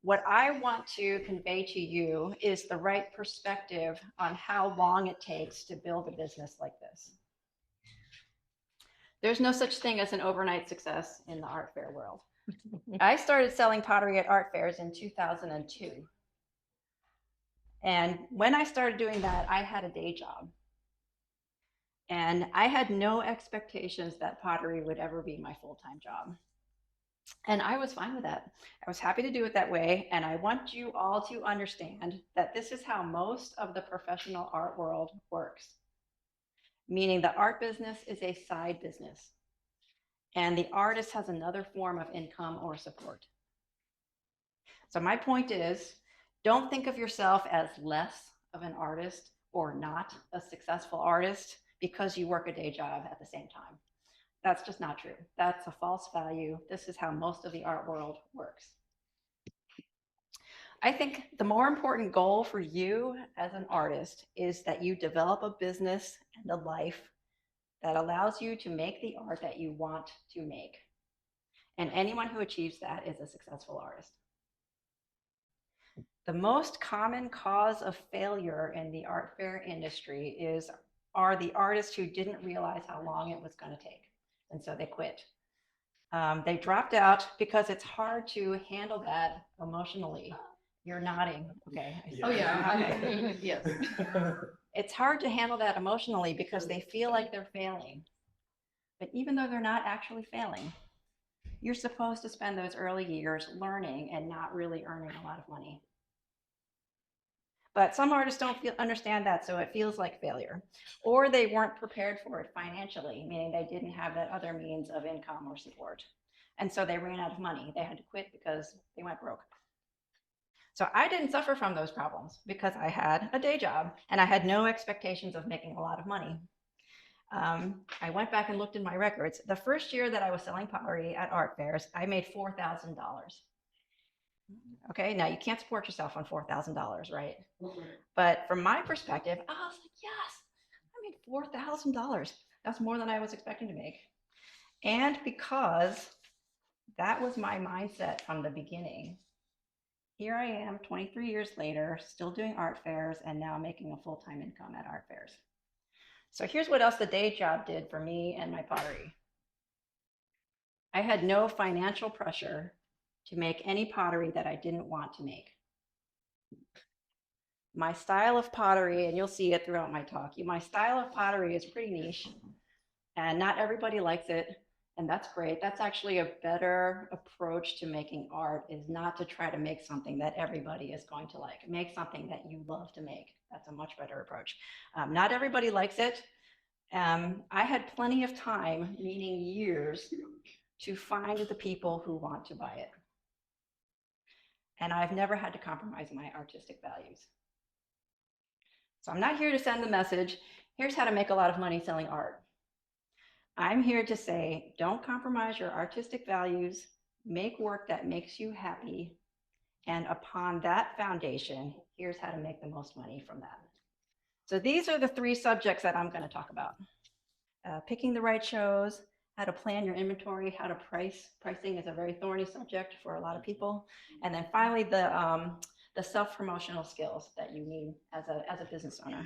What I want to convey to you is the right perspective on how long it takes to build a business like this. There's no such thing as an overnight success in the art fair world. I started selling pottery at art fairs in 2002. And when I started doing that, I had a day job. And I had no expectations that pottery would ever be my full-time job. And I was fine with that. I was happy to do it that way. And I want you all to understand that this is how most of the professional art world works. Meaning the art business is a side business. And the artist has another form of income or support. So my point is, don't think of yourself as less of an artist or not a successful artist because you work a day job at the same time. That's just not true. That's a false value. This is how most of the art world works. I think the more important goal for you as an artist is that you develop a business and a life that allows you to make the art that you want to make. And anyone who achieves that is a successful artist. The most common cause of failure in the art fair industry are the artists who didn't realize how long it was going to take. And so they quit. They dropped out because it's hard to handle that emotionally. You're nodding. Okay. Oh, yeah. Okay. Yes. It's hard to handle that emotionally because they feel like they're failing. But even though they're not actually failing, you're supposed to spend those early years learning and not really earning a lot of money. But some artists don't understand that, so it feels like failure. Or they weren't prepared for it financially, meaning they didn't have that other means of income or support. And so they ran out of money. They had to quit because they went broke. So I didn't suffer from those problems because I had a day job and I had no expectations of making a lot of money. I went back and looked in my records. The first year that I was selling pottery at art fairs, I made $4,000. Okay, now you can't support yourself on $4,000, right? But from my perspective, I was like, yes, I made $4,000. That's more than I was expecting to make. And because that was my mindset from the beginning, here I am 23 years later, still doing art fairs and now making a full-time income at art fairs. So here's what else the day job did for me and my pottery. I had no financial pressure to make any pottery that I didn't want to make. My style of pottery, and you'll see it throughout my talk, my style of pottery is pretty niche and not everybody likes it. And that's great. That's actually a better approach to making art, is not to try to make something that everybody is going to like. Make something that you love to make. That's a much better approach. Not everybody likes it. I had plenty of time, meaning years, to find the people who want to buy it. And I've never had to compromise my artistic values. So I'm not here to send the message, here's how to make a lot of money selling art. I'm here to say, don't compromise your artistic values, make work that makes you happy, and upon that foundation, here's how to make the most money from that. So these are the three subjects that I'm going to talk about. Picking the right shows, how to plan your inventory, how to price. Pricing is a very thorny subject for a lot of people. And then finally, the self-promotional skills that you need as a business owner.